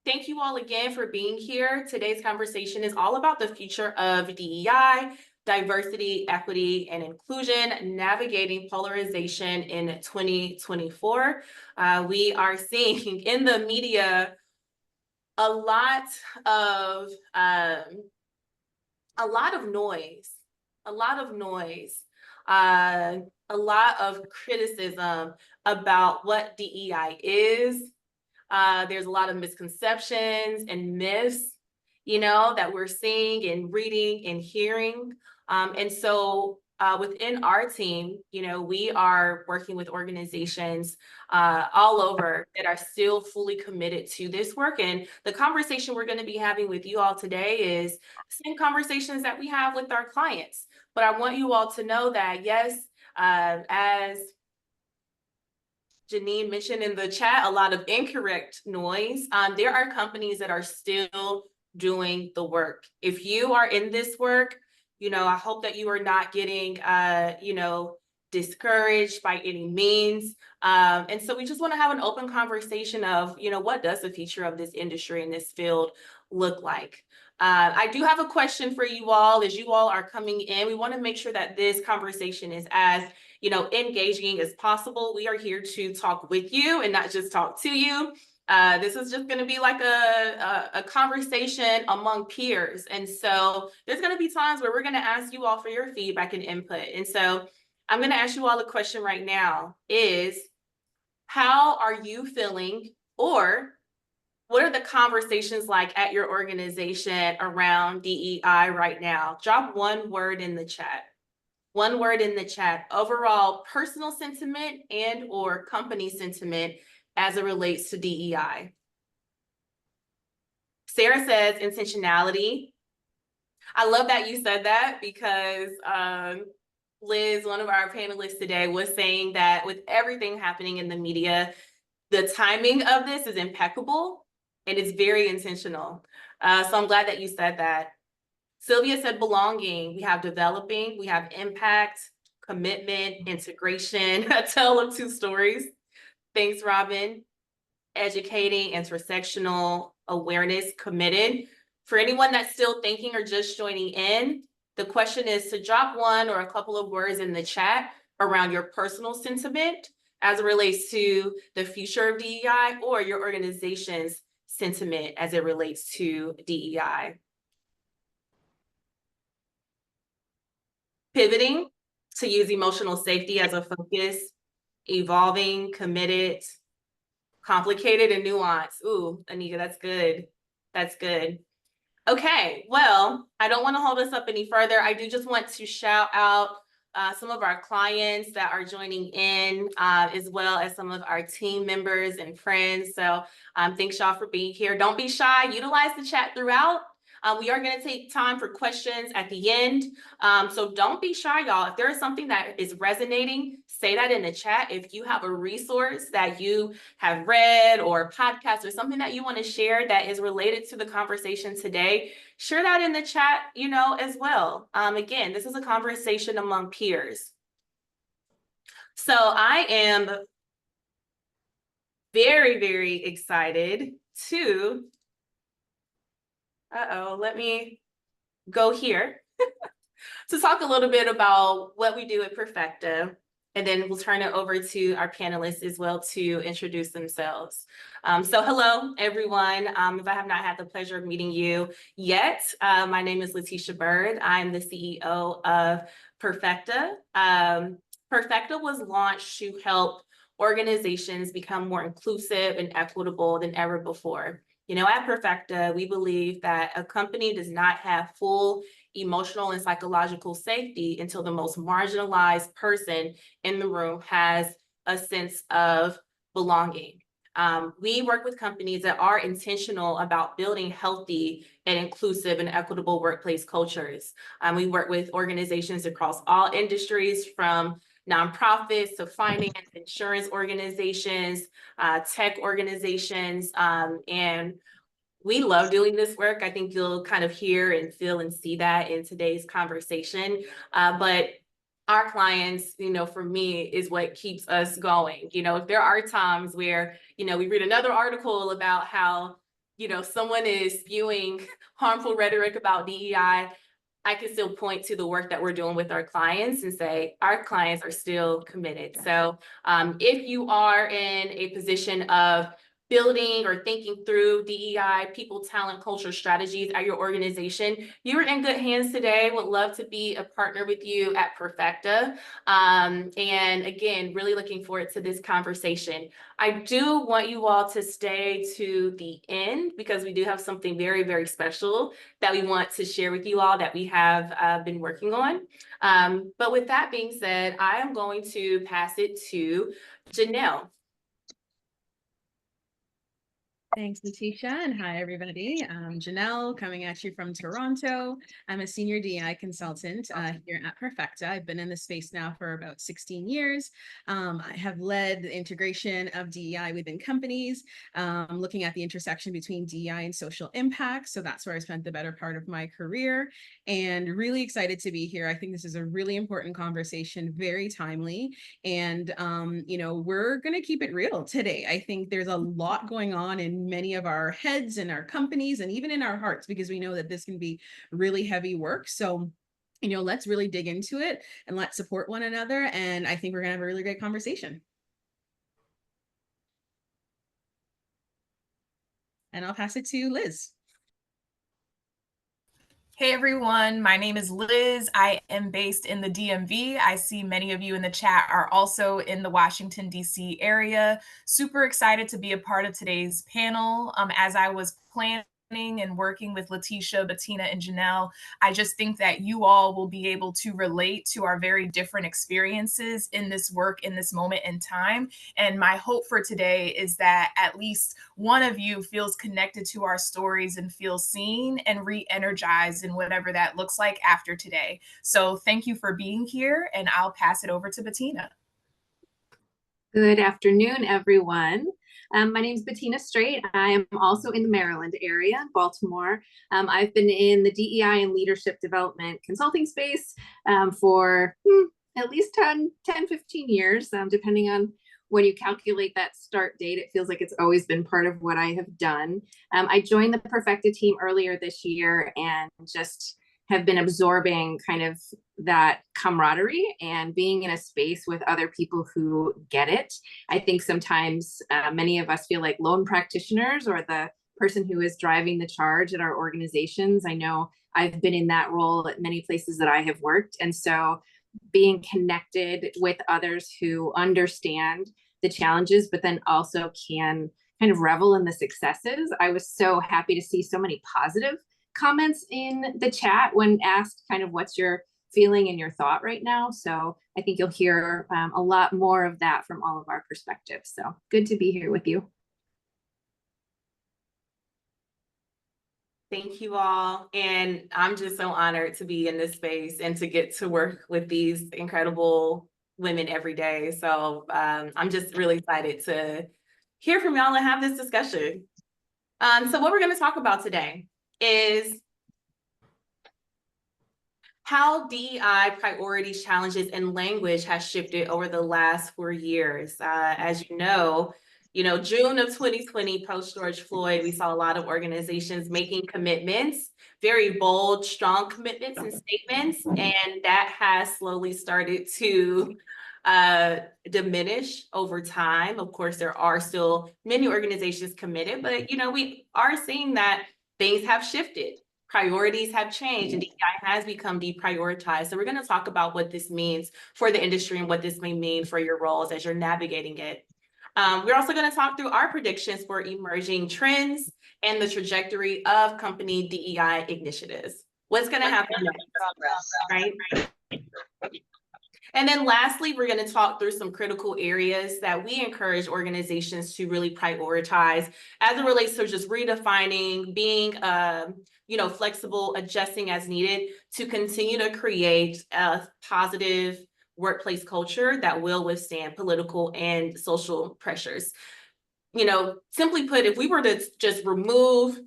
Thank you all again for being here. Today's conversation is all about the future of DEI, diversity, equity, and inclusion, navigating polarization in 2024. We are seeing in the media a lot of noise, a lot of noise, a lot of criticism about what DEI is. There's a lot of misconceptions and myths, that we're seeing and reading and hearing. And so within our team, we are working with organizations all over that are still fully committed to this work. And the conversation we're going to be having with you all today is the same conversations that we have with our clients. But I want you all to know that, yes, as Janine mentioned in the chat, a lot of incorrect noise. There are companies that are still doing the work. If you are in this work, I hope that you are not getting, discouraged by any means. And so we just want to have an open conversation of, what does the future of this industry in this field look like? I do have a question for you all as you all are coming in. We want to make sure that this conversation is as engaging as possible. We are here to talk with you and not just talk to you. This is just going to be like a conversation among peers. And so there's going to be times where we're going to ask you all for your feedback and input. And so I'm going to ask you all a question right now is, how are you feeling, or what are the conversations like at your organization around DEI right now? Drop one word in the chat. One word in the chat: overall personal sentiment and or company sentiment as it relates to DEI. Sarah says intentionality. I love that you said that because Liz, one of our panelists today, was saying that with everything happening in the media, the timing of this is impeccable and it's very intentional. So I'm glad that you said that. Sylvia said belonging. We have developing, we have impact, commitment, integration, a tale of two stories. Thanks, Robin. Educating, intersectional awareness, committed. For anyone that's still thinking or just joining in, the question is to drop one or a couple of words in the chat around your personal sentiment as it relates to the future of DEI, or your organization's sentiment as it relates to DEI. Pivoting to use emotional safety as a focus, evolving, committed, complicated, and nuanced. Ooh, Anika, that's good. That's good. Okay, well, I don't want to hold us up any further. I do just want to shout out some of our clients that are joining in, as well as some of our team members and friends. So thanks y'all for being here. Don't be shy. Utilize the chat throughout. We are going to take time for questions at the end. So don't be shy, y'all. If there is something that is resonating, say that in the chat. If you have a resource that you have read or a podcast or something that you want to share that is related to the conversation today, share that in the chat, as well. Again, this is a conversation among peers. So I am very, very excited to let me go here to talk a little bit about what we do at Perfeqta, and then we'll turn it over to our panelists as well to introduce themselves. So hello, everyone. If I have not had the pleasure of meeting you yet, my name is Letitia Bird. I'm the CEO of Perfeqta. Perfeqta was launched to help organizations become more inclusive and equitable than ever before. At Perfeqta, we believe that a company does not have full emotional and psychological safety until the most marginalized person in the room has a sense of belonging. We work with companies that are intentional about building healthy and inclusive and equitable workplace cultures. We work with organizations across all industries, from nonprofits to finance, insurance organizations, tech organizations, and we love doing this work. I think you'll kind of hear and feel and see that in today's conversation. But our clients, for me, is what keeps us going. If there are times where, we read another article about how someone is spewing harmful rhetoric about DEI, I can still point to the work that we're doing with our clients and say our clients are still committed. So if you are in a position of building or thinking through DEI, people, talent, culture strategies at your organization, you are in good hands today. Would love to be a partner with you at Perfeqta. And again, really looking forward to this conversation. I do want you all to stay to the end because we do have something very, very special that we want to share with you all that we have been working on. But with that being said, I am going to pass it to Janelle. Thanks, Letitia, and hi, everybody. I'm Janelle, coming at you from Toronto. I'm a senior DEI consultant here at Perfeqta. I've been in the space now for about 16 years. I have led the integration of DEI within companies, looking at the intersection between DEI and social impact. So that's where I spent the better part of my career, and really excited to be here. I think this is a really important conversation, very timely, and we're going to keep it real today. I think there's a lot going on in many of our heads and our companies and even in our hearts, because we know that this can be really heavy work. So let's really dig into it and let's support one another. And I think we're gonna have a really great conversation. And I'll pass it to Liz. Hey everyone, my name is Liz. I am based in the DMV. I see many of you in the chat are also in the Washington, D.C. area. Super excited to be a part of today's panel. As I was planning and working with Letitia, Bettina, and Janelle, I just think that you all will be able to relate to our very different experiences in this work in this moment in time. And my hope for today is that at least one of you feels connected to our stories and feels seen and re-energized in whatever that looks like after today. So thank you for being here, and I'll pass it over to Bettina. Good afternoon, everyone. My name is Bettina Straight. I am also in the Maryland area, Baltimore. I've been in the DEI and leadership development consulting space for at least 10, 15 years, depending on when you calculate that start date. It feels like it's always been part of what I have done. I joined the Perfeqta team earlier this year and just have been absorbing kind of that camaraderie and being in a space with other people who get it. I think sometimes many of us feel like lone practitioners or the person who is driving the charge at our organizations. I know I've been in that role at many places that I have worked. And so being connected with others who understand the challenges, but then also can kind of revel in the successes. I was so happy to see so many positive comments in the chat when asked kind of what's your feeling and your thought right now. So I think you'll hear a lot more of that from all of our perspectives. So good to be here with you. Thank you all. And I'm just so honored to be in this space and to get to work with these incredible women every day. So I'm just really excited to hear from y'all and have this discussion. So what we're going to talk about today is how DEI priorities, challenges, and language has shifted over the last 4 years. As you know, June of 2020, post George Floyd, we saw a lot of organizations making commitments, very bold, strong commitments and statements, and that has slowly started to diminish over time. Of course, there are still many organizations committed, but we are seeing that things have shifted. Priorities have changed and DEI has become deprioritized. So we're going to talk about what this means for the industry and what this may mean for your roles as you're navigating it. We're also going to talk through our predictions for emerging trends and the trajectory of company DEI initiatives. What's going to happen next, right? And then lastly, we're going to talk through some critical areas that we encourage organizations to really prioritize as it relates to just redefining, being flexible, adjusting as needed to continue to create a positive workplace culture that will withstand political and social pressures. Simply put, if we were to just remove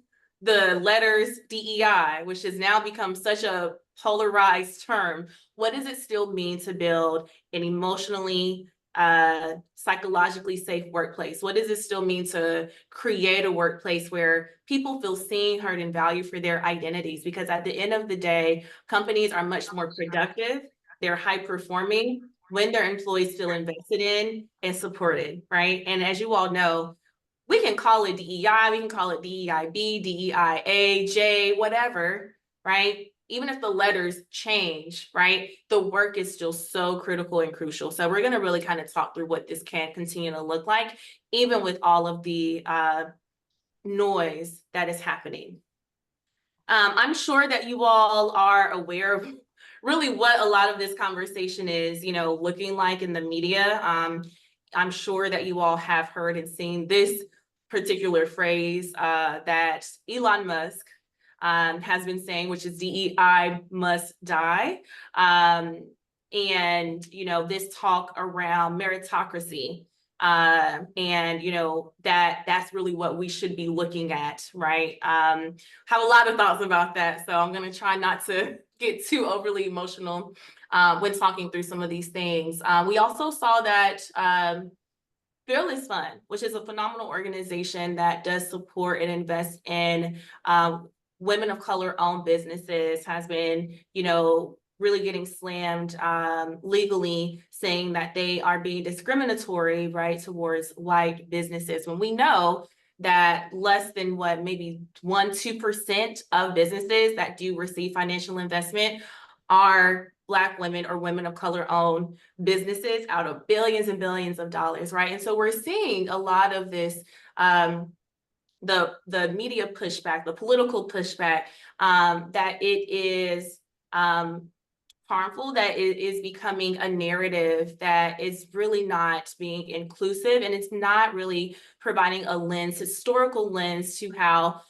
the letters DEI, which has now become such a polarized term, what does it still mean to build an emotionally psychologically safe workplace? What does it still mean to create a workplace where people feel seen, heard, and valued for their identities? Because at the end of the day, companies are much more productive, they're high performing when their employees feel invested in and supported, right? And as you all know, we can call it DEI, we can call it DEIB, DEIA, J, whatever, right? Even if the letters change, right, the work is still so critical and crucial. So we're going to really kind of talk through what this can continue to look like, even with all of the noise that is happening. I'm sure that you all are aware of really what a lot of this conversation is, looking like in the media. I'm sure that you all have heard and seen this particular phrase that Elon Musk has been saying, which is DEI must die. And, this talk around meritocracy. And that's really what we should be looking at, right? Have a lot of thoughts about that, so I'm going to try not to get too overly emotional when talking through some of these things. We also saw that Fearless Fund, which is a phenomenal organization that does support and invest in women of color owned businesses, has been, really getting slammed legally, saying that they are being discriminatory, right, towards white businesses, when we know that less than maybe 1-2% of businesses that do receive financial investment are Black women or women of color owned businesses out of billions and billions of dollars, right? And so we're seeing a lot of this, the media pushback, the political pushback, that it is harmful, that it is becoming a narrative that is really not being inclusive, and it's not really providing a historical lens to how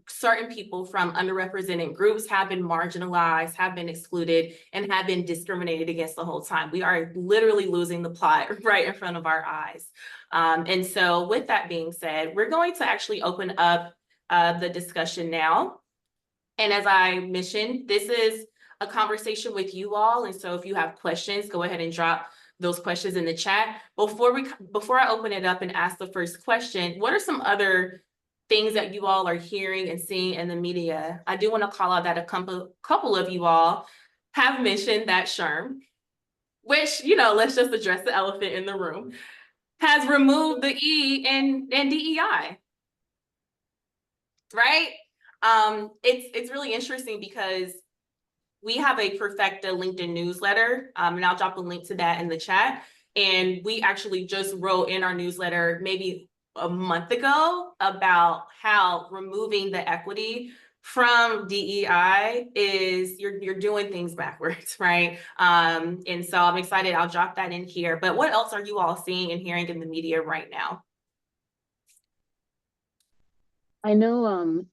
certain people from underrepresented groups have been marginalized, have been excluded, and have been discriminated against the whole time. We are literally losing the plot right in front of our eyes. And so with that being said, we're going to actually open up the discussion now. And as I mentioned, this is a conversation with you all. And so if you have questions, go ahead and drop those questions in the chat. Before I open it up and ask the first question, what are some other things that you all are hearing and seeing in the media? I do want to call out that a couple of you all have mentioned that SHRM, which, let's just address the elephant in the room, has removed the E in DEI, right? It's really interesting because we have a Perfeqta LinkedIn newsletter, and I'll drop a link to that in the chat. And we actually just wrote in our newsletter maybe a month ago about how removing the equity from DEI is you're doing things backwards, right? And so I'm excited. I'll drop that in here. But what else are you all seeing and hearing in the media right now? I know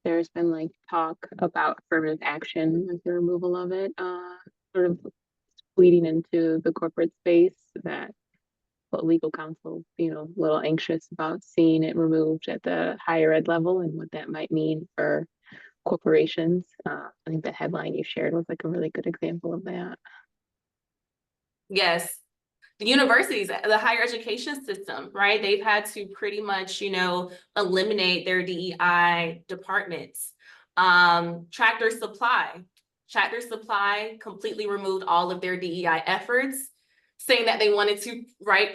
there's been talk about affirmative action, the removal of it, sort of bleeding into the corporate space, that legal counsel, a little anxious about seeing it removed at the higher ed level and what that might mean for corporations. I think the headline you shared was a really good example of that. Yes. The universities, the higher education system, right? They've had to pretty much, eliminate their DEI departments. Tractor Supply completely removed all of their DEI efforts, saying that they wanted to,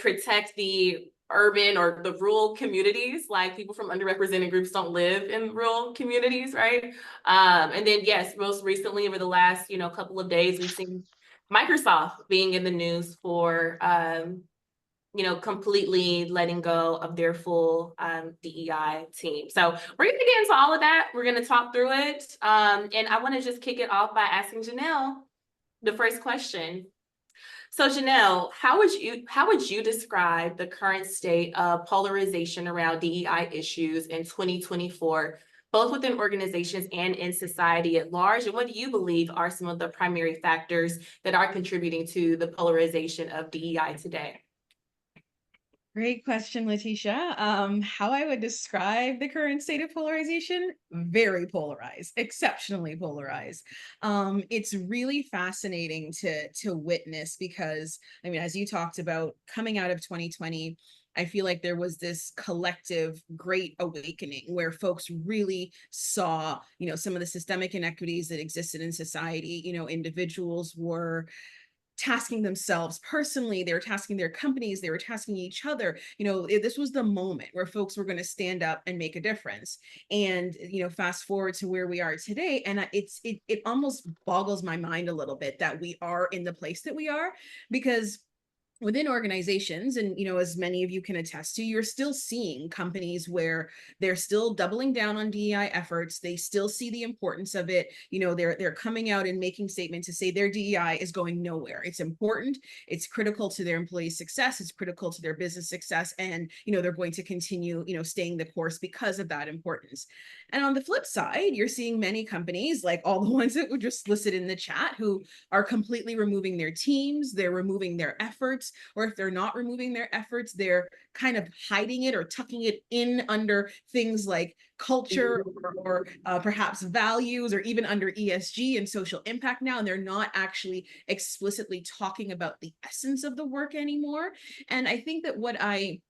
protect the urban or the rural communities, like people from underrepresented groups don't live in rural communities, right? And then, yes, most recently over the last, couple of days, we've seen Microsoft being in the news for, completely letting go of their full DEI team. So we're going to get into all of that. We're going to talk through it. And I want to just kick it off by asking Janelle the first question. So Janelle, how would you describe the current state of polarization around DEI issues in 2024, both within organizations and in society at large? And what do you believe are some of the primary factors that are contributing to the polarization of DEI today? Great question, Letitia. How I would describe the current state of polarization? Very polarized, exceptionally polarized. It's really fascinating to witness because, I mean, as you talked about coming out of 2020, I feel like there was this collective great awakening where folks really saw, some of the systemic inequities that existed in society. Individuals were tasking themselves personally, they were tasking their companies, they were tasking each other. This was the moment where folks were going to stand up and make a difference. And fast forward to where we are today, and it almost boggles my mind a little bit that we are in the place that we are, because within organizations, and as many of you can attest to, you're still seeing companies where they're still doubling down on DEI efforts. They still see the importance of it. They're coming out and making statements to say their DEI is going nowhere. It's important, it's critical to their employees' success, it's critical to their business success, and they're going to continue staying the course because of that importance. And on the flip side, you're seeing many companies, like all the ones that were just listed in the chat, who are completely removing their teams, they're removing their efforts, or if they're not removing their efforts, they're kind of hiding it or tucking it in under things like culture or perhaps values, or even under ESG and social impact now, and they're not actually explicitly talking about the essence of the work anymore. And I think that what I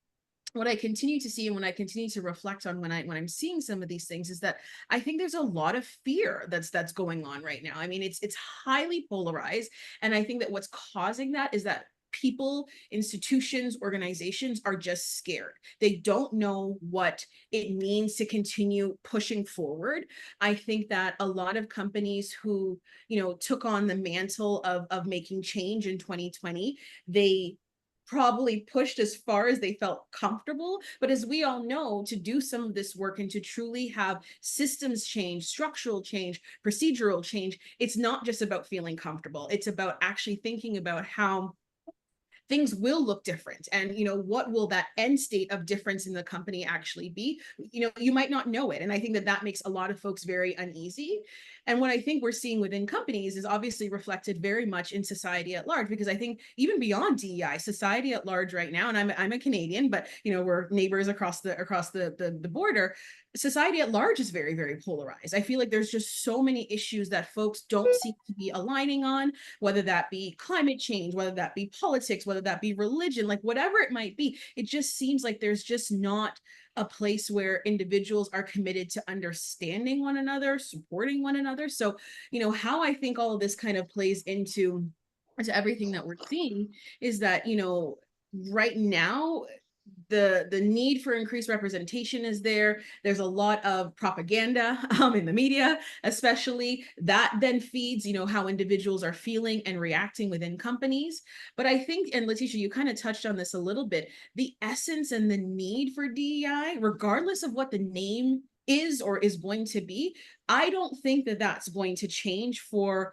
continue to see, and when I continue to reflect on when I'm seeing some of these things, is that I think there's a lot of fear that's going on right now. I mean, it's highly polarized, and I think that what's causing that is that people, institutions, organizations are just scared. They don't know what it means to continue pushing forward. I think that a lot of companies who took on the mantle of making change in 2020, they probably pushed as far as they felt comfortable. But as we all know, to do some of this work and to truly have systems change, structural change, procedural change, it's not just about feeling comfortable. It's about actually thinking about how things will look different, and what will that end state of difference in the company actually be. You might not know it, and I think that makes a lot of folks very uneasy. And what I think we're seeing within companies is obviously reflected very much in society at large, because I think even beyond DEI, society at large right now, and I'm a Canadian, but we're neighbors across the border. Society at large is very, very polarized. I feel like there's just so many issues that folks don't seem to be aligning on, whether that be climate change, whether that be politics, whether that be religion, like whatever it might be. It just seems like there's just not a place where individuals are committed to understanding one another, supporting one another. So, how I think all of this kind of plays into everything that we're seeing is that, right now, the need for increased representation is there. There's a lot of propaganda in the media, especially, that then feeds how individuals are feeling and reacting within companies. But I think, and Letitia, you kind of touched on this a little bit, the essence and the need for DEI, regardless of what the name is or is going to be, I don't think that that's going to change for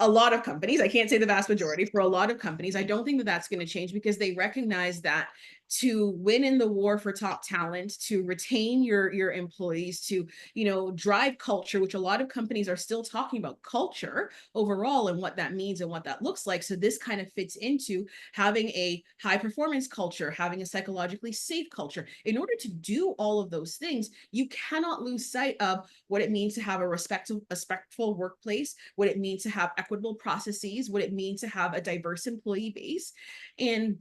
a lot of companies. I can't say the vast majority. For a lot of companies, I don't think that that's going to change, because they recognize that to win in the war for top talent, to retain your employees, to drive culture, which a lot of companies are still talking about culture overall and what that means and what that looks like. So this kind of fits into having a high performance culture, having a psychologically safe culture. In order to do all of those things, you cannot lose sight of what it means to have a respectful workplace, what it means to have equitable processes, what it means to have a diverse employee base. And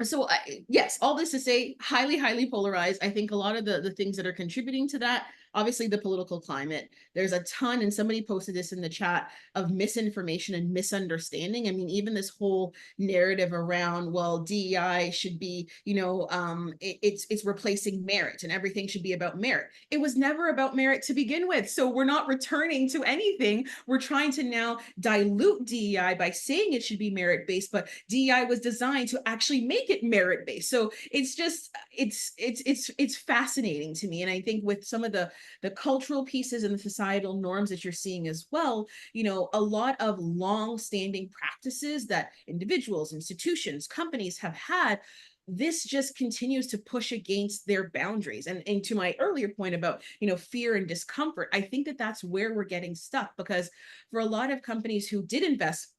so yes, all this to say, highly, highly polarized. I think a lot of the things that are contributing to that, obviously the political climate, there's a ton, and somebody posted this in the chat, of misinformation and misunderstanding. I mean, even this whole narrative around, well, DEI should be, it's replacing merit and everything should be about merit. It was never about merit to begin with. So we're not returning to anything. We're trying to now dilute DEI by saying it should be merit-based, but DEI was designed to actually make it merit-based. So it's just, it's fascinating to me. And I think with some of the cultural pieces and the societal norms that you're seeing as well, a lot of long-standing practices that individuals, institutions, companies have had, this just continues to push against their boundaries. And to my earlier point about, fear and discomfort, I think that that's where we're getting stuck, because for a lot of companies who did invest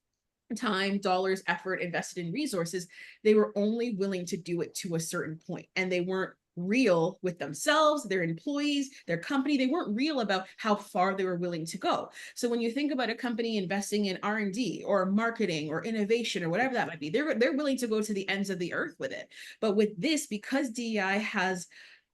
time, dollars, effort invested in resources, they were only willing to do it to a certain point, and they weren't real with themselves, their employees, their company. They weren't real about how far they were willing to go. So when you think about a company investing in R&D or marketing or innovation or whatever that might be, they're willing to go to the ends of the earth with it. But with this, because DEI has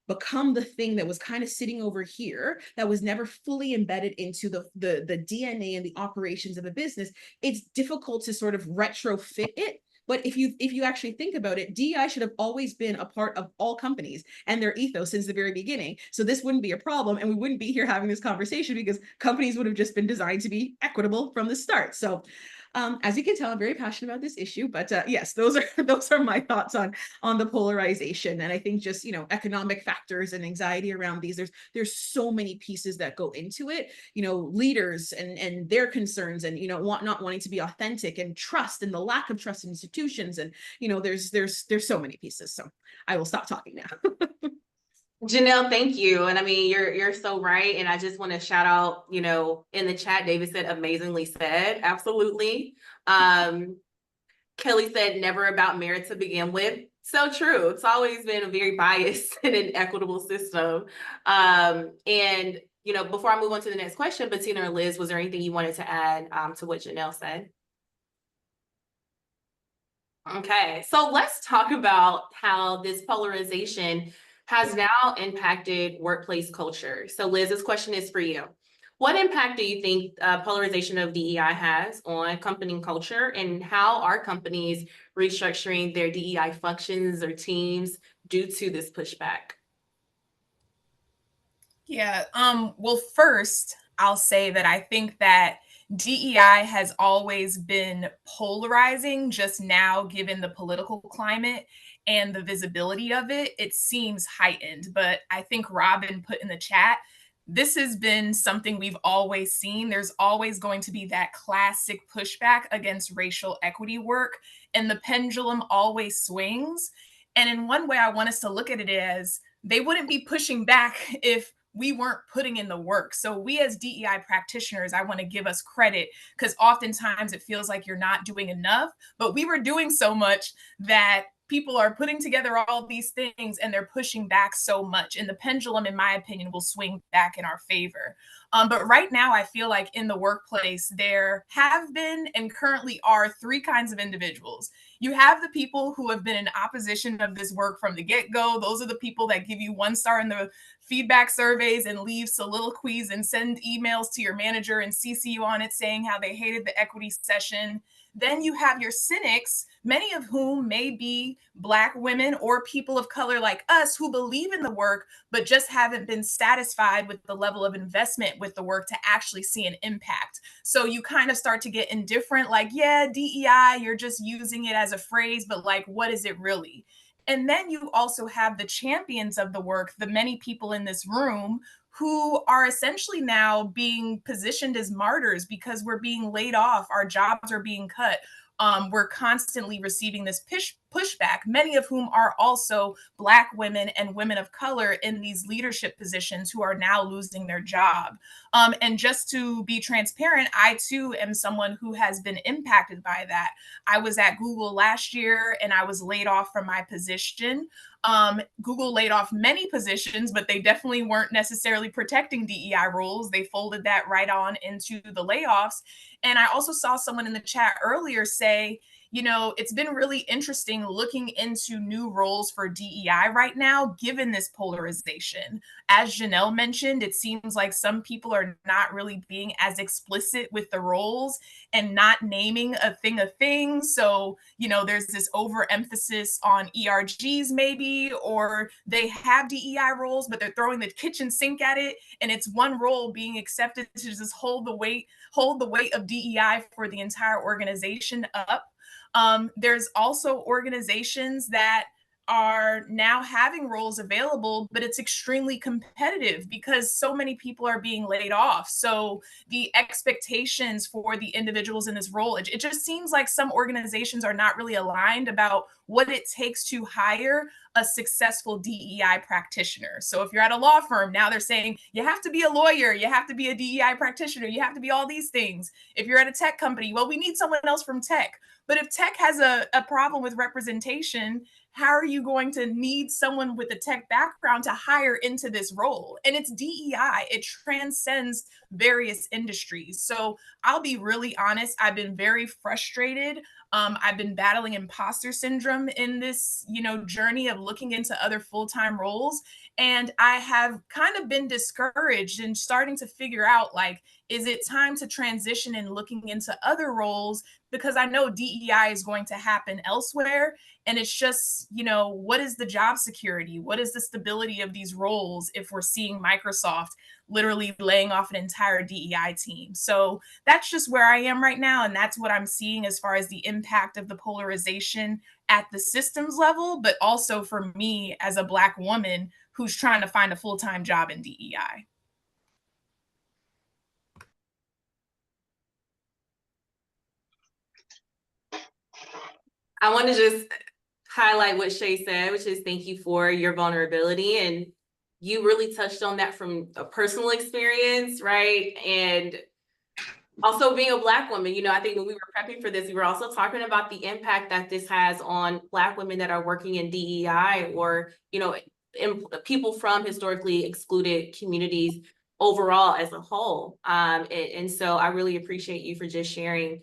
become the thing that was kind of sitting over here, that was never fully embedded into the DNA and the operations of a business, it's difficult to sort of retrofit it. But if you actually think about it, DEI should have always been a part of all companies and their ethos since the very beginning. So this wouldn't be a problem, and we wouldn't be here having this conversation because companies would have just been designed to be equitable from the start. So as you can tell, I'm very passionate about this issue, but yes, those are my thoughts on the polarization. And I think just, economic factors and anxiety around these, there's so many pieces that go into it, leaders and their concerns, and, not wanting to be authentic, and trust, and the lack of trust in institutions. And, there's so many pieces. So I will stop talking now. Janelle, thank you. And I mean, you're so right. And I just want to shout out, in the chat, David said, amazingly said. Absolutely. Kelly said, never about merit to begin with. So true. It's always been a very biased and inequitable system. And, before I move on to the next question, Bettina or Liz, was there anything you wanted to add to what Janelle said? Okay, so let's talk about how this polarization has now impacted workplace culture. So Liz, this question is for you. What impact do you think polarization of DEI has on company culture, and how are companies restructuring their DEI functions or teams due to this pushback? Yeah. Well, first, I'll say that I think that DEI has always been polarizing, just now, given the political climate and the visibility of it, it seems heightened. But I think Robin put in the chat, this has been something we've always seen. There's always going to be that classic pushback against racial equity work, and the pendulum always swings. And in one way, I want us to look at it as they wouldn't be pushing back if we weren't putting in the work. So we as DEI practitioners, I want to give us credit, because oftentimes it feels like you're not doing enough, but we were doing so much that people are putting together all these things and they're pushing back so much. And the pendulum, in my opinion, will swing back in our favor. But right now, I feel like in the workplace, there have been and currently are three kinds of individuals. You have the people who have been in opposition of this work from the get-go. Those are the people that give you 1 star in the feedback surveys and leave soliloquies and send emails to your manager and CC you on it saying how they hated the equity session. Then you have your cynics, many of whom may be Black women or people of color like us who believe in the work, but just haven't been satisfied with the level of investment with the work to actually see an impact. So you kind of start to get indifferent, like, yeah, DEI, you're just using it as a phrase, but like, what is it really? And then you also have the champions of the work, the many people in this room who are essentially now being positioned as martyrs because we're being laid off, our jobs are being cut. We're constantly receiving this pushback, many of whom are also Black women and women of color in these leadership positions who are now losing their job. And just to be transparent, I too am someone who has been impacted by that. I was at Google last year and I was laid off from my position. Google laid off many positions, but they definitely weren't necessarily protecting DEI rules. They folded that right on into the layoffs. And I also saw someone in the chat earlier say, it's been really interesting looking into new roles for DEI right now, given this polarization. As Janelle mentioned, it seems like some people are not really being as explicit with the roles and not naming a thing. So, there's this overemphasis on ERGs maybe, or they have DEI roles, but they're throwing the kitchen sink at it. And it's one role being accepted to just hold the weight of DEI for the entire organization up. There's also organizations that are now having roles available, but it's extremely competitive because so many people are being laid off. So the expectations for the individuals in this role, it just seems like some organizations are not really aligned about what it takes to hire a successful DEI practitioner. So if you're at a law firm, now they're saying you have to be a lawyer, you have to be a DEI practitioner, you have to be all these things. If you're at a tech company, well, we need someone else from tech. But if tech has a problem with representation, how are you going to need someone with a tech background to hire into this role? And it's DEI, it transcends various industries. So I'll be really honest, I've been very frustrated. I've been battling imposter syndrome in this, journey of looking into other full-time roles. And I have kind of been discouraged and starting to figure out, like, is it time to transition and looking into other roles? Because I know DEI is going to happen elsewhere. And it's just, what is the job security? What is the stability of these roles if we're seeing Microsoft literally laying off an entire DEI team? So that's just where I am right now. And that's what I'm seeing as far as the impact of the polarization at the systems level, but also for me as a Black woman who's trying to find a full-time job in DEI. I want to just highlight what Shay said, which is thank you for your vulnerability. And you really touched on that from a personal experience, right? And also being a Black woman, I think when we were prepping for this, we were also talking about the impact that this has on Black women that are working in DEI or, people from historically excluded communities overall as a whole. And so I really appreciate you for just sharing,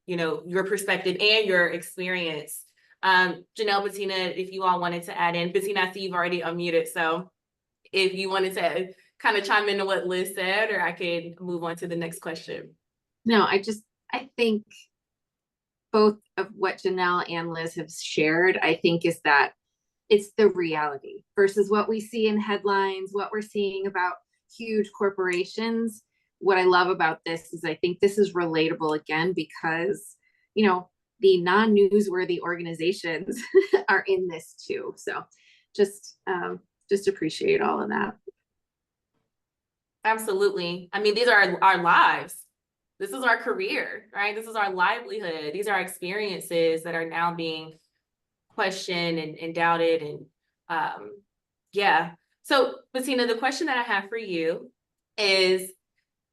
your perspective and your experience. Janelle, Bettina, if you all wanted to add in. Bettina, I see you've already unmuted, so if you wanted to kind of chime into what Liz said, or I could move on to the next question. No, I think both of what Janelle and Liz have shared, I think is that it's the reality versus what we see in headlines, what we're seeing about huge corporations. What I love about this is I think this is relatable again because, the non-newsworthy organizations are in this too. So just appreciate all of that. Absolutely. I mean, these are our lives. This is our career, right? This is our livelihood. These are experiences that are now being questioned and doubted. And yeah. So, Bettina, the question that I have for you is,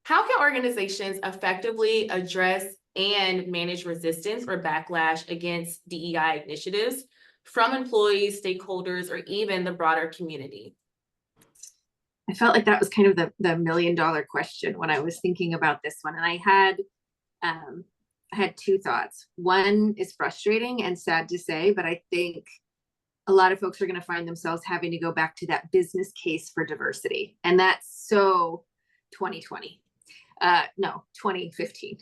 how can organizations effectively address and manage resistance or backlash against DEI initiatives from employees, stakeholders, or even the broader community? I felt like that was kind of the $1 million question when I was thinking about this one. And I had two thoughts. One is frustrating and sad to say, but I think a lot of folks are going to find themselves having to go back to that business case for diversity. And that's so 2020. No, 2015.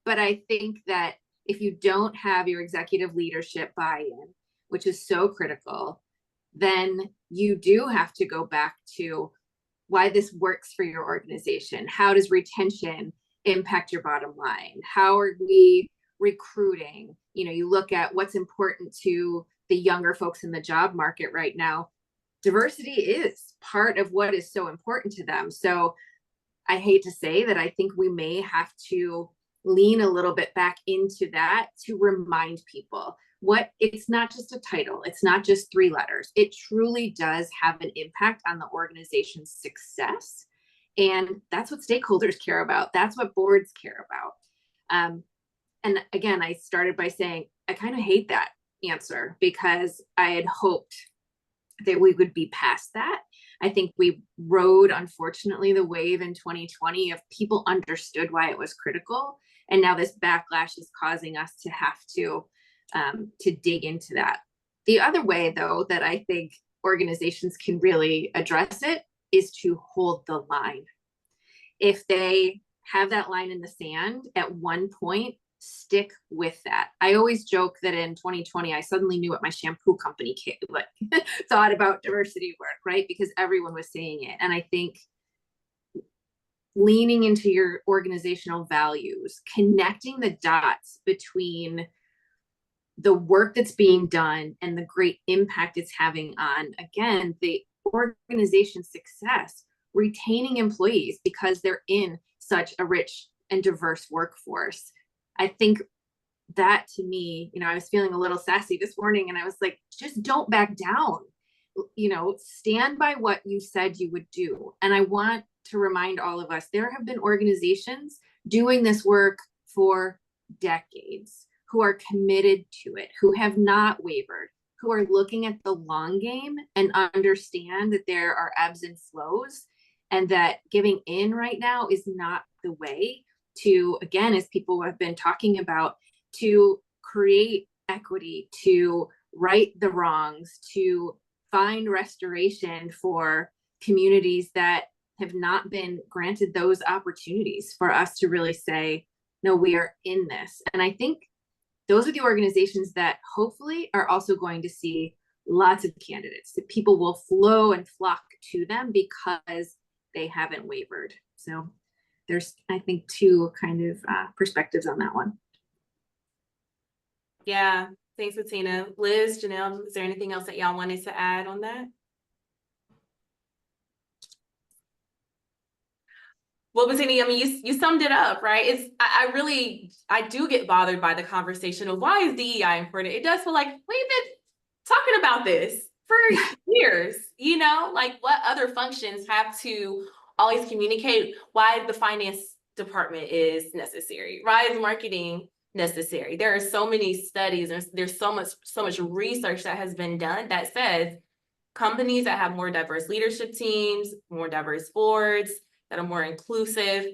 But I think that if you don't have your executive leadership buy-in, which is so critical, then you do have to go back to why this works for your organization. How does retention impact your bottom line? How are we recruiting? You look at what's important to the younger folks in the job market right now. Diversity is part of what is so important to them. So I hate to say that I think we may have to lean a little bit back into that to remind people it's not just a title. It's not just 3 letters. It truly does have an impact on the organization's success. And that's what stakeholders care about. That's what boards care about. And again, I started by saying, I kind of hate that answer because I had hoped that we would be past that. I think we rode, unfortunately, the wave in 2020 of people understood why it was critical. And now this backlash is causing us to have to dig into that. The other way, though, that I think organizations can really address it is to hold the line. If they have that line in the sand at one point, stick with that. I always joke that in 2020, I suddenly knew what my shampoo company thought about diversity work, right? Because everyone was saying it. And I think leaning into your organizational values, connecting the dots between the work that's being done and the great impact it's having on, again, the organization's success, retaining employees because they're in such a rich and diverse workforce. I think that, to me, I was feeling a little sassy this morning and I was like, just don't back down. Stand by what you said you would do. And I want to remind all of us, there have been organizations doing this work for decades who are committed to it, who have not wavered, who are looking at the long game and understand that there are ebbs and flows, and that giving in right now is not the way to, again, as people have been talking about, to create equity, to right the wrongs, to find restoration for communities that have not been granted those opportunities for us to really say, no, we are in this. And I think those are the organizations that hopefully are also going to see lots of candidates, that people will flow and flock to them because they haven't wavered. So there's, I think, two kind of perspectives on that one. Yeah, thanks, Bettina. Liz, Janelle, is there anything else that y'all wanted to add on that? Well, Bettina, I mean, you summed it up, right? I do get bothered by the conversation of why is DEI important? It does feel like we've been talking about this for years, like what other functions have to always communicate why the finance department is necessary, why is marketing necessary? There are so many studies, there's so much research that has been done that says companies that have more diverse leadership teams, more diverse boards, that are more inclusive,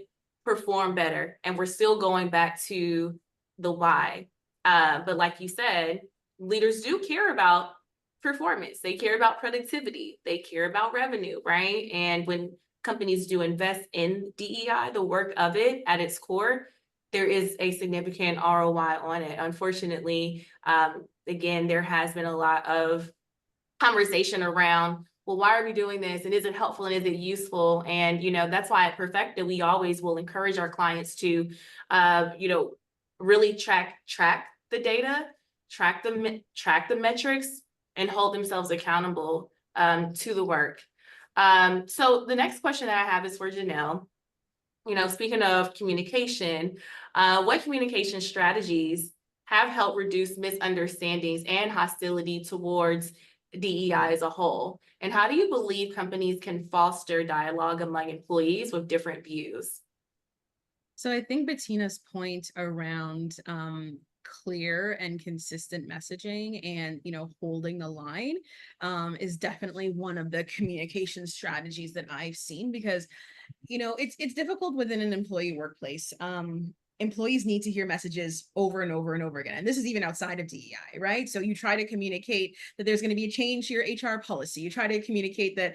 perform better. And we're still going back to the why. But like you said, leaders do care about performance. They care about productivity. They care about revenue, right? And when companies do invest in DEI, the work of it at its core, there is a significant ROI on it. Unfortunately, again, there has been a lot of conversation around, well, why are we doing this? And is it helpful and is it useful? And, that's why at Perfeqta, we always will encourage our clients to, really track the data, track the metrics, and hold themselves accountable to the work. So the next question that I have is for Janelle. Speaking of communication, what communication strategies have helped reduce misunderstandings and hostility towards DEI as a whole? And how do you believe companies can foster dialogue among employees with different views? So I think Bettina's point around clear and consistent messaging and, holding the line is definitely one of the communication strategies that I've seen, because, it's difficult within an employee workplace. Employees need to hear messages over and over and over again. And this is even outside of DEI, right? So you try to communicate that there's going to be a change to your HR policy. You try to communicate that,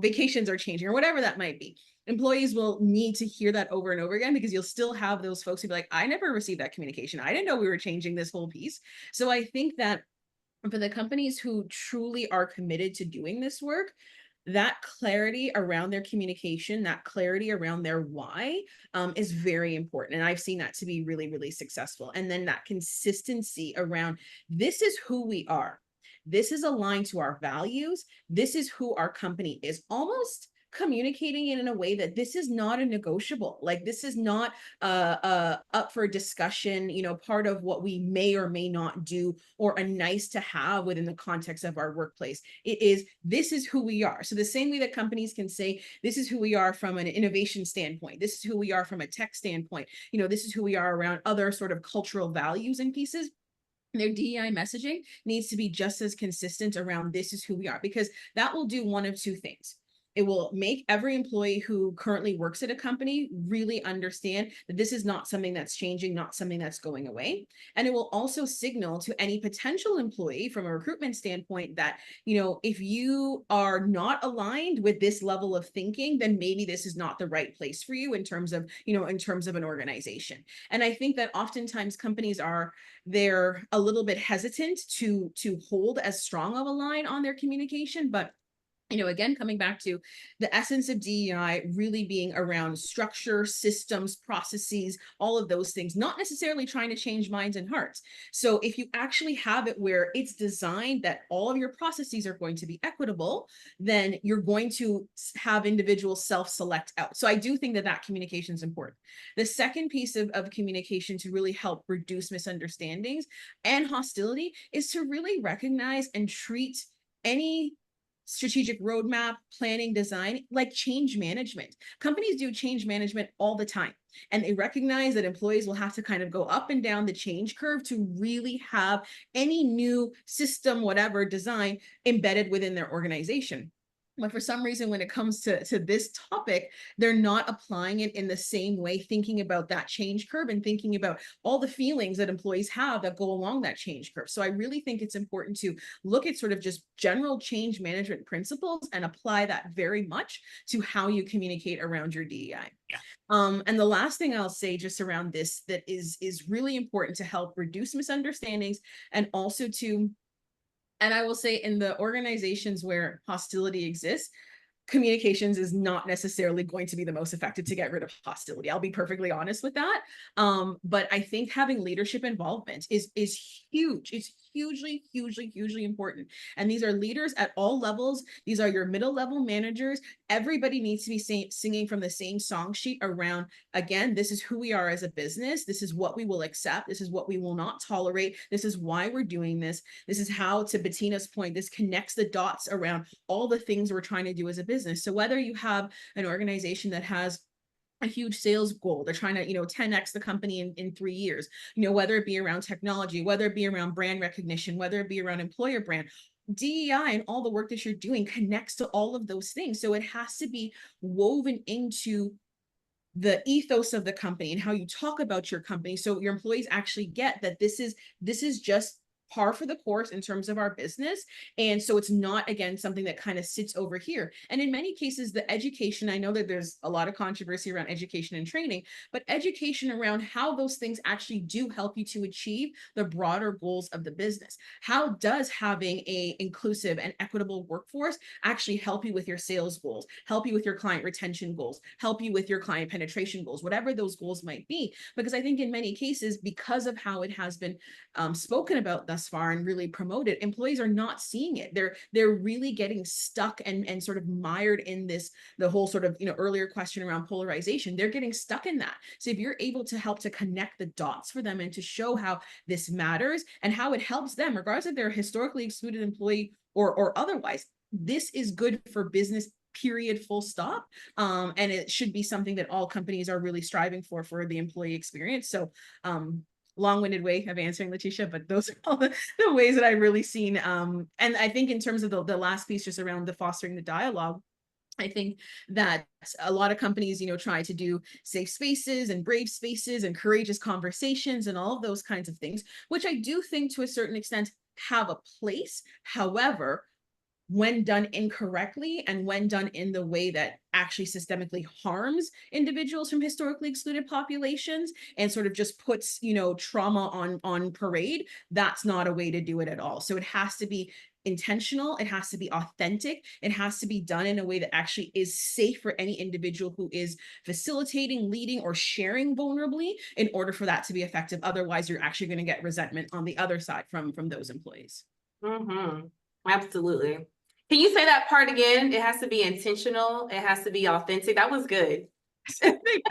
vacations are changing or whatever that might be. Employees will need to hear that over and over again, because you'll still have those folks who be like, I never received that communication. I didn't know we were changing this whole piece. So I think that for the companies who truly are committed to doing this work, that clarity around their communication, that clarity around their why is very important. And I've seen that to be really, really successful. And then that consistency around, this is who we are. This is aligned to our values. This is who our company is. Almost communicating it in a way that this is not a negotiable, like this is not up for discussion, part of what we may or may not do, or a nice to have within the context of our workplace. It is, this is who we are. So the same way that companies can say, this is who we are from an innovation standpoint, this is who we are from a tech standpoint, this is who we are around other sort of cultural values and pieces, their DEI messaging needs to be just as consistent around, this is who we are, because that will do one of two things. It will make every employee who currently works at a company really understand that this is not something that's changing, not something that's going away. And it will also signal to any potential employee from a recruitment standpoint that, if you are not aligned with this level of thinking, then maybe this is not the right place for you in terms of, an organization. And I think that oftentimes companies they're a little bit hesitant to hold as strong of a line on their communication, but again, coming back to the essence of DEI really being around structure, systems, processes, all of those things, not necessarily trying to change minds and hearts. So if you actually have it where it's designed that all of your processes are going to be equitable, then you're going to have individuals self-select out. So I do think that communication is important. The second piece of communication to really help reduce misunderstandings and hostility is to really recognize and treat any strategic roadmap, planning, design, like change management. Companies do change management all the time. And they recognize that employees will have to kind of go up and down the change curve to really have any new system, whatever design embedded within their organization. But for some reason, when it comes to this topic, they're not applying it in the same way, thinking about that change curve and thinking about all the feelings that employees have that go along that change curve. So I really think it's important to look at sort of just general change management principles and apply that very much to how you communicate around your DEI. Yeah. And the last thing I'll say just around this that is really important to help reduce misunderstandings and also to, and I will say in the organizations where hostility exists, communications is not necessarily going to be the most effective to get rid of hostility. I'll be perfectly honest with that. But I think having leadership involvement is huge. It's hugely important. And these are leaders at all levels. These are your middle level managers. Everybody needs to be singing from the same song sheet around, again, this is who we are as a business. This is what we will accept. This is what we will not tolerate. This is why we're doing this. This is how, to Bettina's point, this connects the dots around all the things we're trying to do as a business. So whether you have an organization that has a huge sales goal, they're trying to 10x the company in 3 years, whether it be around technology, whether it be around brand recognition, whether it be around employer brand, DEI and all the work that you're doing connects to all of those things. So it has to be woven into the ethos of the company and how you talk about your company, so your employees actually get that this is just par for the course in terms of our business. And so it's not, again, something that kind of sits over here. And in many cases, the education, I know that there's a lot of controversy around education and training, but education around how those things actually do help you to achieve the broader goals of the business. How does having a inclusive and equitable workforce actually help you with your sales goals, help you with your client retention goals, help you with your client penetration goals, whatever those goals might be? Because I think in many cases, because of how it has been spoken about thus far and really promoted, employees are not seeing it. They're really getting stuck and sort of mired in this, the whole sort of earlier question around polarization. They're getting stuck in that. So if you're able to help to connect the dots for them and to show how this matters and how it helps them, regardless if they're a historically excluded employee or otherwise, this is good for business, period, full stop. And it should be something that all companies are really striving for the employee experience. So long-winded way of answering, Letitia, but those are all the ways that I've really seen. And I think in terms of the last piece, just around the fostering the dialogue, I think that a lot of companies, try to do safe spaces and brave spaces and courageous conversations and all of those kinds of things, which I do think to a certain extent have a place. However, when done incorrectly and when done in the way that actually systemically harms individuals from historically excluded populations and sort of just puts, trauma on parade, that's not a way to do it at all. So it has to be intentional, it has to be authentic, it has to be done in a way that actually is safe for any individual who is facilitating, leading, or sharing vulnerably in order for that to be effective. Otherwise, you're actually going to get resentment on the other side from those employees. Mm-hmm. Absolutely. Can you say that part again? It has to be intentional. It has to be authentic. That was good.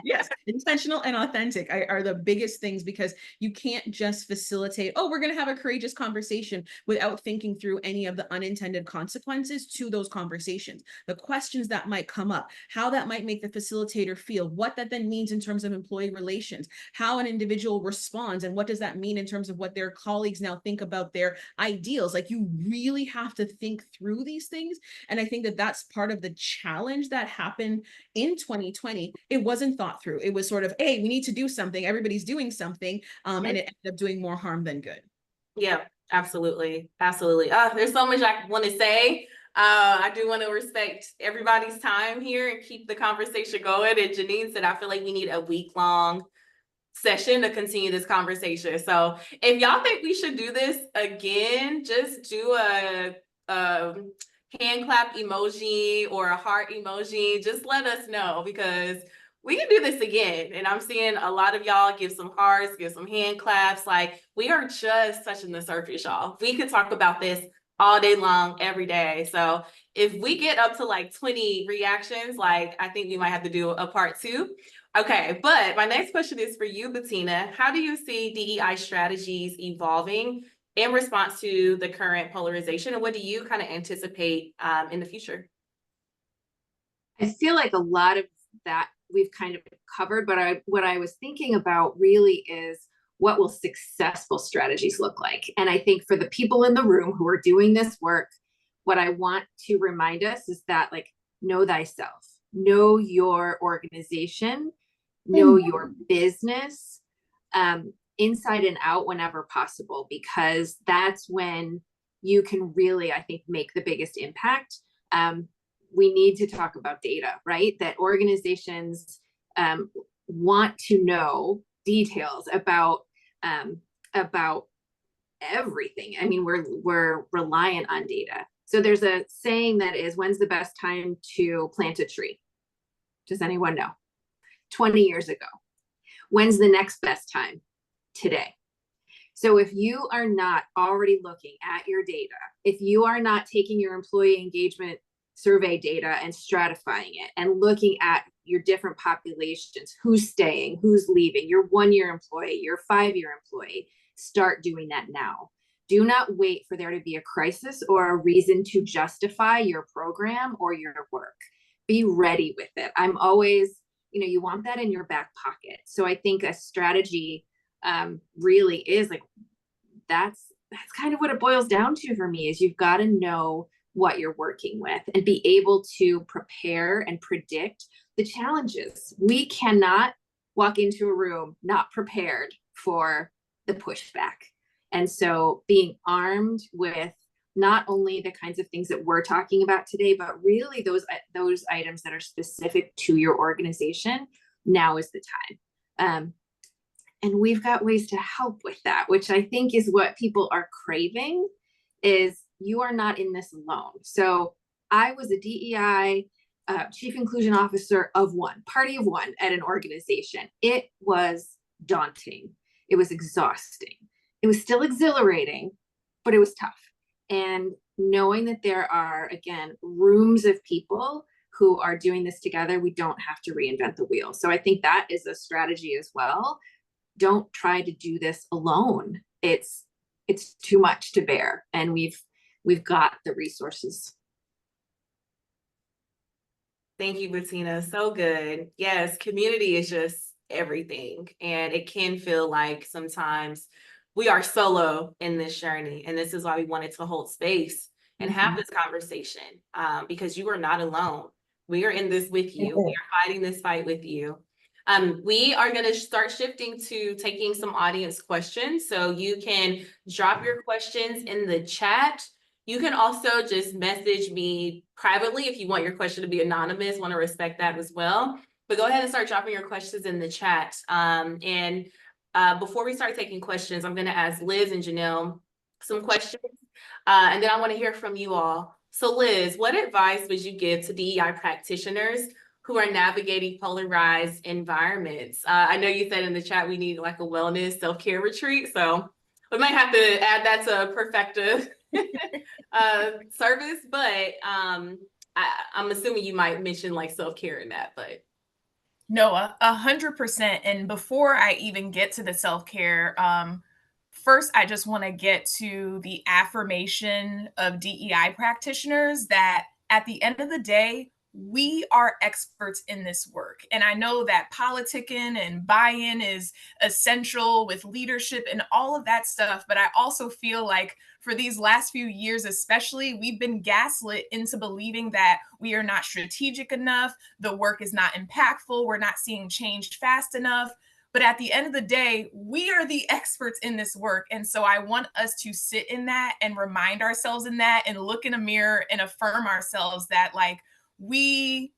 Yes, intentional and authentic are the biggest things, because you can't just facilitate, oh, we're going to have a courageous conversation without thinking through any of the unintended consequences to those conversations, the questions that might come up, how that might make the facilitator feel, what that then means in terms of employee relations, how an individual responds, and what does that mean in terms of what their colleagues now think about their ideals. Like, you really have to think through these things. And I think that that's part of the challenge that happened in 2020. It wasn't thought through. It was sort of, hey, we need to do something. Everybody's doing something. And it ended up doing more harm than good. Yeah, absolutely. Absolutely. There's so much I want to say. I do want to respect everybody's time here and keep the conversation going. And Janine said, I feel like we need a week-long session to continue this conversation. So if y'all think we should do this again, just do a hand clap emoji or a heart emoji, just let us know, because we can do this again. And I'm seeing a lot of y'all give some hearts, give some hand claps. Like, we are just touching the surface, y'all. We could talk about this all day long, every day. So if we get up to like 20 reactions, like, I think we might have to do a part 2. Okay, but my next question is for you, Bettina. How do you see DEI strategies evolving in response to the current polarization, and what do you kind of anticipate in the future? I feel like a lot of that we've kind of covered, but what I was thinking about really is, what will successful strategies look like? And I think for the people in the room who are doing this work, what I want to remind us is that, like, know thyself, know your organization, know your business, inside and out whenever possible, because that's when you can really, I think, make the biggest impact. We need to talk about data, right? That organizations want to know details about everything. I mean, we're reliant on data. So there's a saying that is, when's the best time to plant a tree? Does anyone know? 20 years ago. When's the next best time? Today. So if you are not already looking at your data, if you are not taking your employee engagement survey data and stratifying it and looking at your different populations, who's staying, who's leaving, your 1-year employee, your 5-year employee, start doing that now. Do not wait for there to be a crisis or a reason to justify your program or your work. Be ready with it. I'm always, you want that in your back pocket. So I think a strategy really is like, that's kind of what it boils down to for me, is you've got to know what you're working with and be able to prepare and predict the challenges. We cannot walk into a room not prepared for the pushback. And so being armed with not only the kinds of things that we're talking about today, but really those items that are specific to your organization, now is the time. And we've got ways to help with that, which I think is what people are craving, is you are not in this alone. So I was a DEI chief inclusion officer of one, party of one at an organization. It was daunting. It was exhausting. It was still exhilarating, but it was tough. And knowing that there are, again, rooms of people who are doing this together, we don't have to reinvent the wheel. So I think that is a strategy as well. Don't try to do this alone. It's too much to bear, and we've got the resources. Thank you, Bettina. So good. Yes, community is just everything. And it can feel like sometimes we are solo in this journey. And this is why we wanted to hold space and have this conversation, because you are not alone. We are in this with you. We are fighting this fight with you. We are going to start shifting to taking some audience questions. So you can drop your questions in the chat. You can also just message me privately if you want your question to be anonymous. Want to respect that as well. But go ahead and start dropping your questions in the chat. Before we start taking questions, I'm going to ask Liz and Janelle some questions. And then I want to hear from you all. So Liz, what advice would you give to DEI practitioners who are navigating polarized environments? I know you said in the chat we need like a wellness self-care retreat. So we might have to add that to Perfeqta service, but I'm assuming you might mention like self-care in that, but. No, 100%. And before I even get to the self-care, first, I just want to get to the affirmation of DEI practitioners that at the end of the day, we are experts in this work. And I know that politicking and buy-in is essential with leadership and all of that stuff. But I also feel like for these last few years, especially, we've been gaslit into believing that we are not strategic enough, the work is not impactful, we're not seeing change fast enough. But at the end of the day, we are the experts in this work. And so I want us to sit in that and remind ourselves in that and look in a mirror and affirm ourselves that, like, we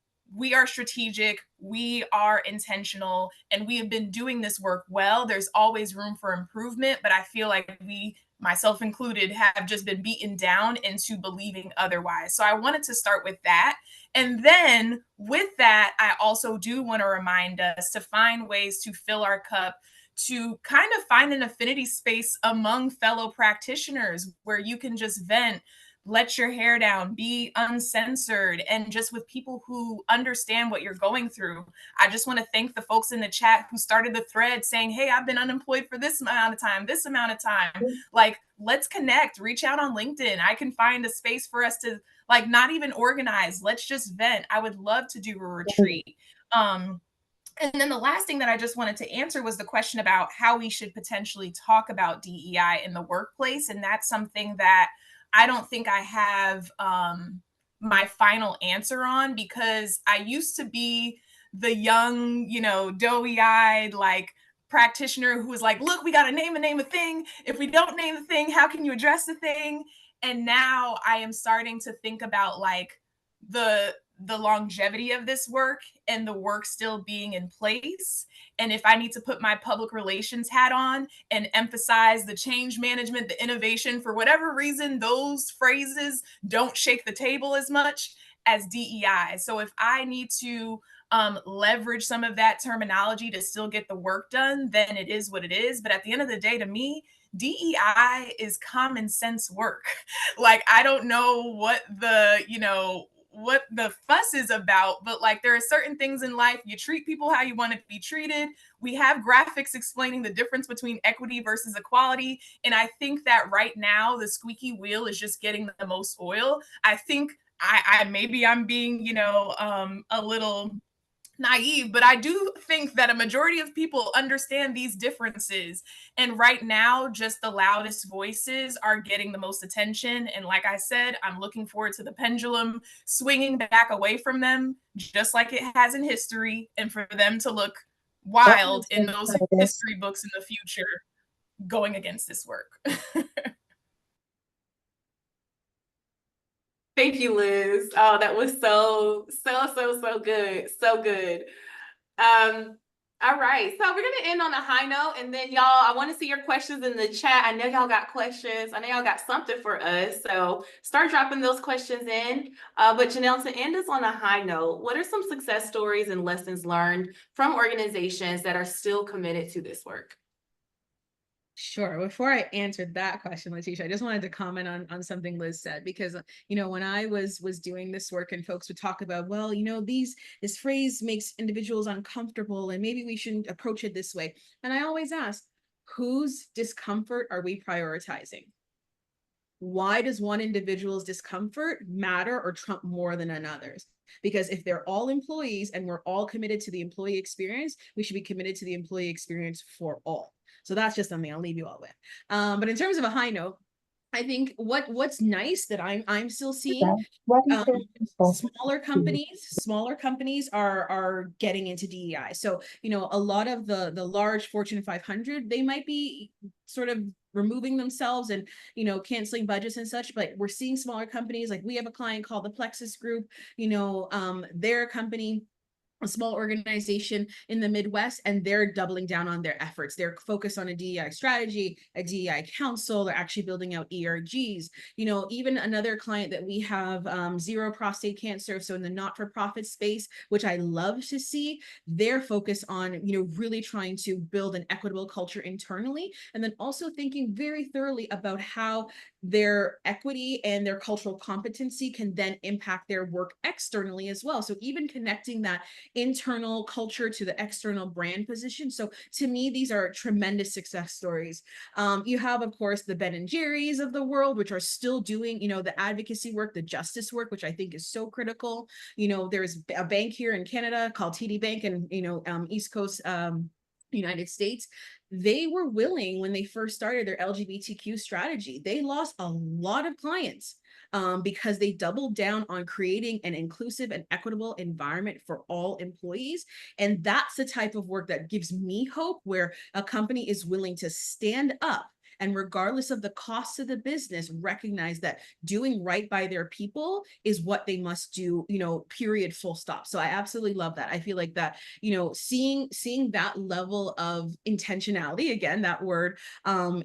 are strategic, we are intentional, and we have been doing this work well. There's always room for improvement, but I feel like we myself included, have just been beaten down into believing otherwise. So I wanted to start with that. And then with that, I also do want to remind us to find ways to fill our cup, to kind of find an affinity space among fellow practitioners where you can just vent, let your hair down, be uncensored, and just with people who understand what you're going through. I just want to thank the folks in the chat who started the thread saying, hey, I've been unemployed for this amount of time, this amount of time. Like, let's connect, reach out on LinkedIn. I can find a space for us to, like, not even organize. Let's just vent. I would love to do a retreat. And then the last thing that I just wanted to answer was the question about how we should potentially talk about DEI in the workplace. And that's something that I don't think I have my final answer on, because I used to be the young, doughy eyed, like, practitioner who was like, look, we got to name a thing. If we don't name the thing, how can you address the thing? And now I am starting to think about, like, the longevity of this work and the work still being in place. And if I need to put my public relations hat on and emphasize the change management, the innovation, for whatever reason, those phrases don't shake the table as much as DEI. So if I need to leverage some of that terminology to still get the work done, then it is what it is. But at the end of the day, to me, DEI is common sense work. Like, I don't know what the fuss is about, but, like, there are certain things in life, you treat people how you want to be treated. We have graphics explaining the difference between equity versus equality, and I think that right now the squeaky wheel is just getting the most oil. I think I maybe I'm being a little naive, but I do think that a majority of people understand these differences. And right now, just the loudest voices are getting the most attention. And like I said, I'm looking forward to the pendulum swinging back away from them, just like it has in history, and for them to look wild in those history books in the future going against this work. Thank you, Liz. Oh, that was so good. So good. All right, so we're gonna end on a high note, and then y'all, I want to see your questions in the chat. I know y'all got questions. I know y'all got something for us, so start dropping those questions in. But Janelle, to end us on a high note, what are some success stories and lessons learned from organizations that are still committed to this work? Sure. Before I answered that question, Letitia, I just wanted to comment on something Liz said, because when I was doing this work and folks would talk about, well, this phrase makes individuals uncomfortable and maybe we shouldn't approach it this way. And I always ask, whose discomfort are we prioritizing? Why does one individual's discomfort matter or trump more than another's? Because if they're all employees and we're all committed to the employee experience, we should be committed to the employee experience for all. So that's just something I'll leave you all with. But in terms of a high note, I think what's nice that I'm still seeing, smaller companies are getting into DEI. So a lot of the large Fortune 500, they might be sort of removing themselves and canceling budgets and such, but we're seeing smaller companies, like we have a client called the Plexus Group, their company, a small organization in the Midwest, and they're doubling down on their efforts. They're focused on a DEI strategy, a DEI council. They're actually building out ERGs. Even another client that we have, Zero Prostate Cancer. So in the not-for-profit space, which I love to see, they're focused on, really trying to build an equitable culture internally, and then also thinking very thoroughly about how their equity and their cultural competency can then impact their work externally as well. So even connecting that internal culture to the external brand position. So to me, these are tremendous success stories. You have, of course, the Ben and Jerry's of the world, which are still doing, the advocacy work, the justice work, which I think is so critical. There's a bank here in Canada called TD Bank, and East Coast United States. They were willing, when they first started their LGBTQ strategy, they lost a lot of clients because they doubled down on creating an inclusive and equitable environment for all employees. And that's the type of work that gives me hope, where a company is willing to stand up and regardless of the cost of the business, recognize that doing right by their people is what they must do, period, full stop. So I absolutely love that. I feel like that, seeing that level of intentionality, again, that word,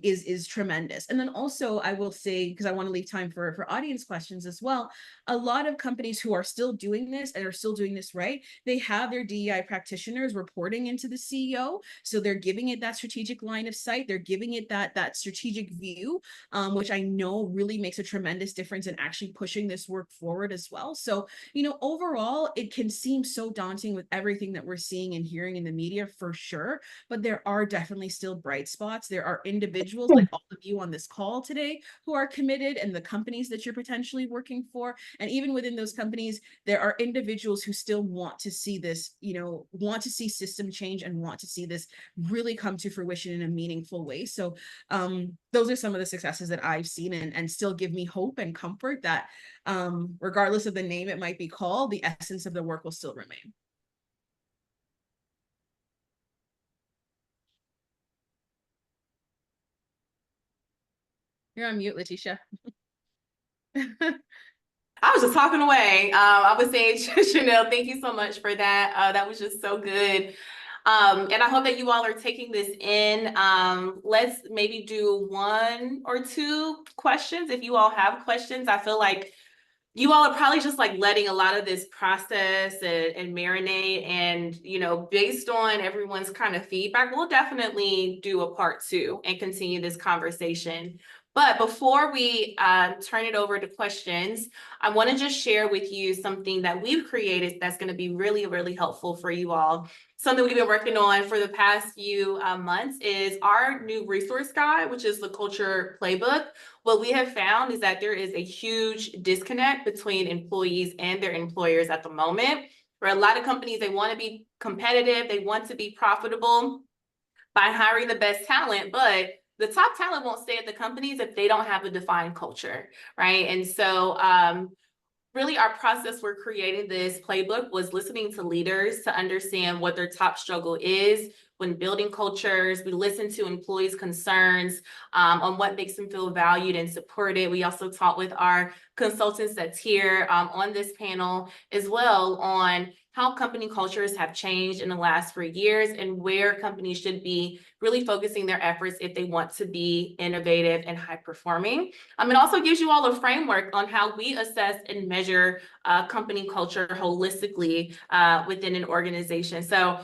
is tremendous. And then also I will say, because I want to leave time for audience questions as well, a lot of companies who are still doing this and are still doing this right, they have their DEI practitioners reporting into the CEO. So they're giving it that strategic line of sight. They're giving it that strategic view, which I know really makes a tremendous difference in actually pushing this work forward as well. So, overall, it can seem so daunting with everything that we're seeing and hearing in the media, for sure, but there are definitely still bright spots. There are individuals like all of you on this call today who are committed, and the companies that you're potentially working for. And even within those companies, there are individuals who still want to see this, want to see system change and want to see this really come to fruition in a meaningful way. So those are some of the successes that I've seen, and still give me hope and comfort that regardless of the name it might be called, the essence of the work will still remain. You're on mute, Letitia. I was just talking away. I was saying, Chanel, thank you so much for that. That was just so good. And I hope that you all are taking this in. Let's maybe do 1 or 2 questions. If you all have questions, I feel like you all are probably just like letting a lot of this process and marinate, and based on everyone's kind of feedback, we'll definitely do a part 2 and continue this conversation. But before we turn it over to questions, I want to just share with you something that we've created that's going to be really, really helpful for you all. Something we've been working on for the past few months is our new resource guide, which is the Culture Playbook. What we have found is that there is a huge disconnect between employees and their employers at the moment, where a lot of companies, they want to be competitive, they want to be profitable by hiring the best talent, but the top talent won't stay at the companies if they don't have a defined culture, right? And so really our process for creating this playbook was listening to leaders to understand what their top struggle is when building cultures. We listen to employees' concerns on what makes them feel valued and supported. We also talk with our consultants that's here on this panel as well on how company cultures have changed in the last 3 years and where companies should be really focusing their efforts if they want to be innovative and high performing. It also gives you all a framework on how we assess and measure company culture holistically within an organization. So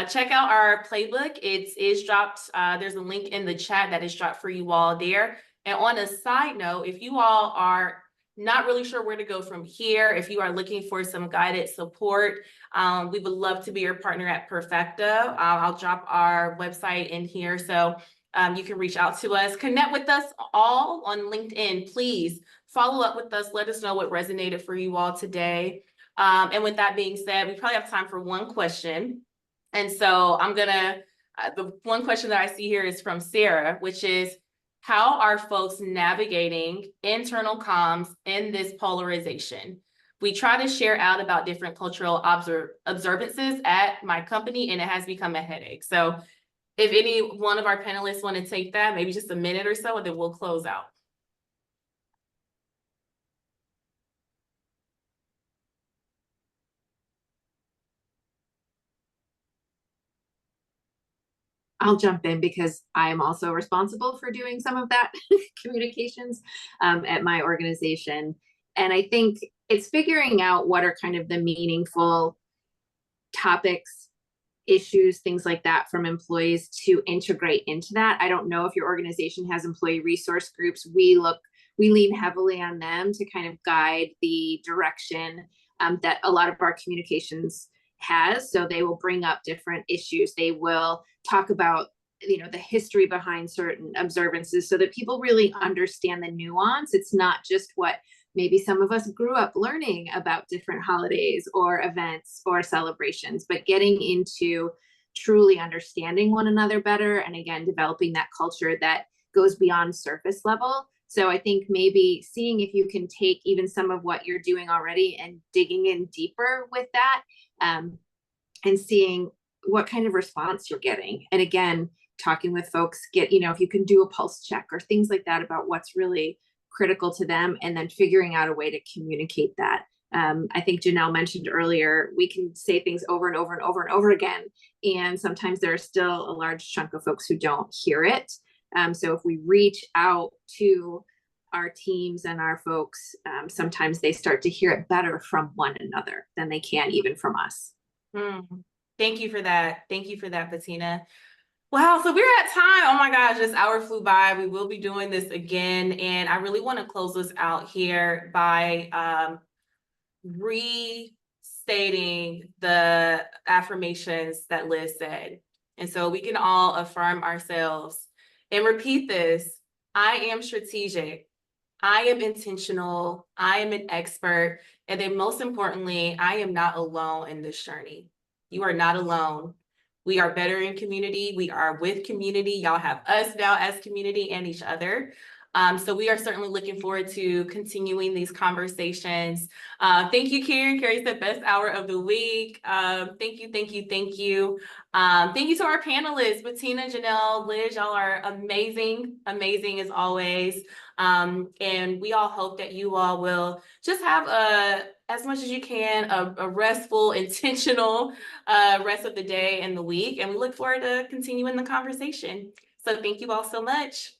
check out our playbook. It is dropped. There's a link in the chat that is dropped for you all there. And on a side note, if you all are not really sure where to go from here, if you are looking for some guided support, we would love to be your partner at Perfeqta. I'll drop our website in here so you can reach out to us. Connect with us all on LinkedIn. Please follow up with us. Let us know what resonated for you all today. And with that being said, we probably have time for 1 question. And so I'm gonna, the 1 question that I see here is from Sarah, which is, how are folks navigating internal comms in this polarization? We try to share out about different cultural observances at my company, and it has become a headache. So if any one of our panelists want to take that, maybe just a minute or so, and then we'll close out. I'll jump in because I am also responsible for doing some of that communications at my organization. And I think it's figuring out what are kind of the meaningful topics, issues, things like that from employees to integrate into that. I don't know if your organization has employee resource groups. We lean heavily on them to kind of guide the direction that a lot of our communications has. So they will bring up different issues. They will talk about the history behind certain observances so that people really understand the nuance. It's not just what maybe some of us grew up learning about different holidays or events or celebrations, but getting into truly understanding one another better. And again, developing that culture that goes beyond surface level. So I think maybe seeing if you can take even some of what you're doing already and digging in deeper with that and seeing what kind of response you're getting. And again, talking with folks, get, if you can do a pulse check or things like that about what's really critical to them, and then figuring out a way to communicate that. I think Janelle mentioned earlier, we can say things over and over and over and over again, and sometimes there are still a large chunk of folks who don't hear it. So if we reach out to our teams and our folks, sometimes they start to hear it better from one another than they can even from us. Thank you for that. Thank you for that, Bettina. Wow, so we're at time. Oh my gosh, this hour flew by. We will be doing this again. And I really want to close this out here by restating the affirmations that Liz said. And so we can all affirm ourselves and repeat this. I am strategic. I am intentional. I am an expert. And then most importantly, I am not alone in this journey. You are not alone. We are better in community. We are with community. Y'all have us now as community and each other. So we are certainly looking forward to continuing these conversations. Thank you, Karen. Carrie said best hour of the week. Thank you, thank you, thank you. Thank you to our panelists, Bettina, Janelle, Liz. Y'all are amazing, amazing as always. And we all hope that you all will just have as much as you can, a restful, intentional rest of the day and the week. And we look forward to continuing the conversation. So thank you all so much.